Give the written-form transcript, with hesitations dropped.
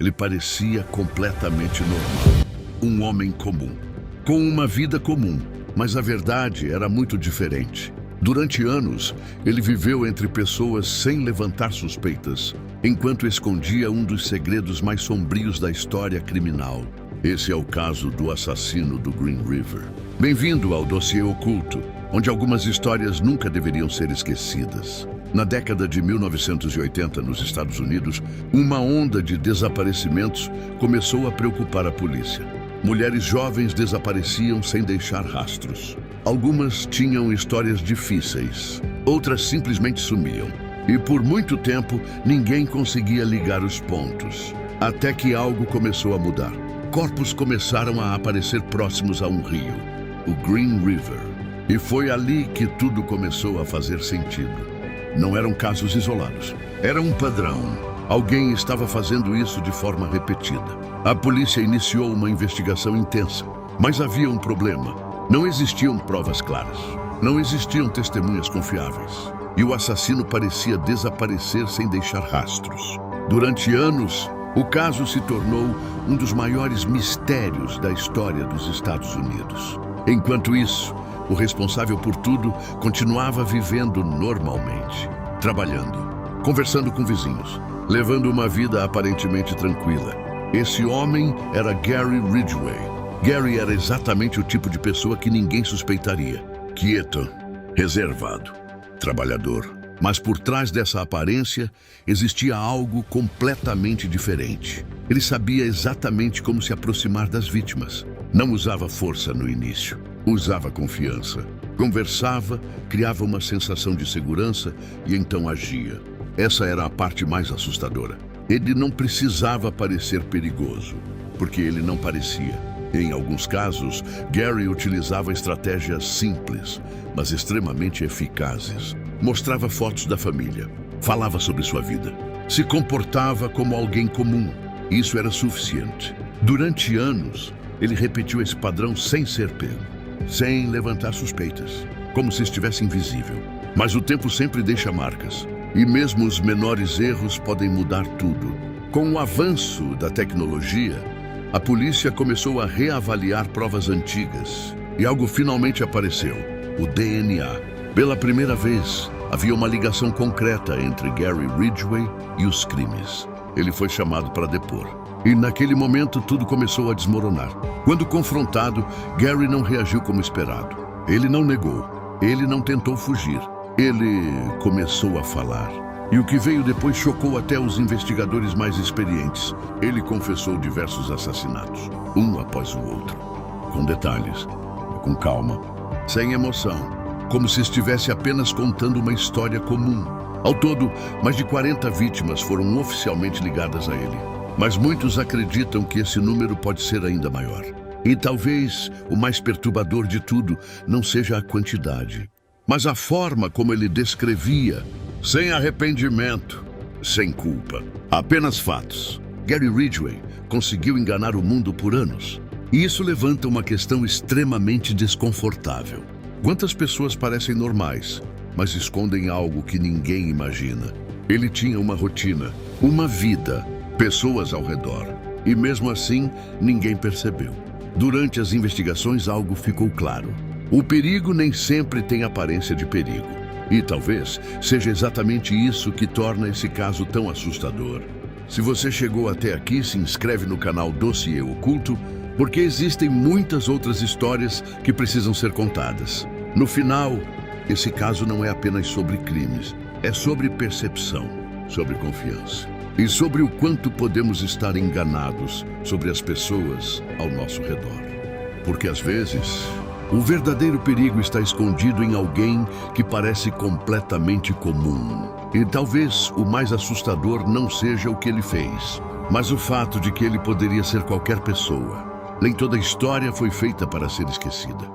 Ele parecia completamente normal. Um homem comum, com uma vida comum, mas a verdade era muito diferente. Durante anos, ele viveu entre pessoas sem levantar suspeitas, enquanto escondia um dos segredos mais sombrios da história criminal. Esse é o caso do assassino do Green River. Bem-vindo ao Dossiê Oculto, onde algumas histórias nunca deveriam ser esquecidas. Na década de 1980, nos Estados Unidos, uma onda de desaparecimentos começou a preocupar a polícia. Mulheres jovens desapareciam sem deixar rastros. Algumas tinham histórias difíceis, outras simplesmente sumiam. E por muito tempo, ninguém conseguia ligar os pontos. Até que algo começou a mudar. Corpos começaram a aparecer próximos a um rio, o Green River. E foi ali que tudo começou a fazer sentido. Não eram casos isolados. Era um padrão. Alguém estava fazendo isso de forma repetida. A polícia iniciou uma investigação intensa, mas havia um problema. Não existiam provas claras. Não existiam testemunhas confiáveis. E o assassino parecia desaparecer sem deixar rastros. Durante anos, o caso se tornou um dos maiores mistérios da história dos Estados Unidos. Enquanto isso, o responsável por tudo continuava vivendo normalmente, trabalhando, conversando com vizinhos, levando uma vida aparentemente tranquila. Esse homem era Gary Ridgway. Gary era exatamente o tipo de pessoa que ninguém suspeitaria. Quieto, reservado, trabalhador. Mas por trás dessa aparência, existia algo completamente diferente. Ele sabia exatamente como se aproximar das vítimas. Não usava força no início. Usava confiança. Conversava, criava uma sensação de segurança e então agia. Essa era a parte mais assustadora. Ele não precisava parecer perigoso, porque ele não parecia. Em alguns casos, Gary utilizava estratégias simples, mas extremamente eficazes. Mostrava fotos da família, falava sobre sua vida, se comportava como alguém comum. Isso era suficiente. Durante anos, ele repetiu esse padrão sem ser pego, sem levantar suspeitas, como se estivesse invisível. Mas o tempo sempre deixa marcas, e mesmo os menores erros podem mudar tudo. Com o avanço da tecnologia, a polícia começou a reavaliar provas antigas, e algo finalmente apareceu: o DNA. Pela primeira vez, havia uma ligação concreta entre Gary Ridgway e os crimes. Ele foi chamado para depor. E naquele momento tudo começou a desmoronar. Quando confrontado, Gary não reagiu como esperado. Ele não negou. Ele não tentou fugir. Ele começou a falar. E o que veio depois chocou até os investigadores mais experientes. Ele confessou diversos assassinatos, um após o outro. Com detalhes, com calma, sem emoção, como se estivesse apenas contando uma história comum. Ao todo, mais de 40 vítimas foram oficialmente ligadas a ele. Mas muitos acreditam que esse número pode ser ainda maior. E talvez o mais perturbador de tudo não seja a quantidade, mas a forma como ele descrevia, sem arrependimento, sem culpa. Apenas fatos. Gary Ridgway conseguiu enganar o mundo por anos. E isso levanta uma questão extremamente desconfortável. Quantas pessoas parecem normais, mas escondem algo que ninguém imagina? Ele tinha uma rotina, uma vida, pessoas ao redor. E mesmo assim, ninguém percebeu. Durante as investigações, algo ficou claro. O perigo nem sempre tem aparência de perigo. E talvez seja exatamente isso que torna esse caso tão assustador. Se você chegou até aqui, se inscreve no canal Dossiê Oculto, porque existem muitas outras histórias que precisam ser contadas. No final, esse caso não é apenas sobre crimes, é sobre percepção, sobre confiança e sobre o quanto podemos estar enganados sobre as pessoas ao nosso redor. Porque às vezes, o verdadeiro perigo está escondido em alguém que parece completamente comum. E talvez o mais assustador não seja o que ele fez, mas o fato de que ele poderia ser qualquer pessoa. Nem toda história foi feita para ser esquecida.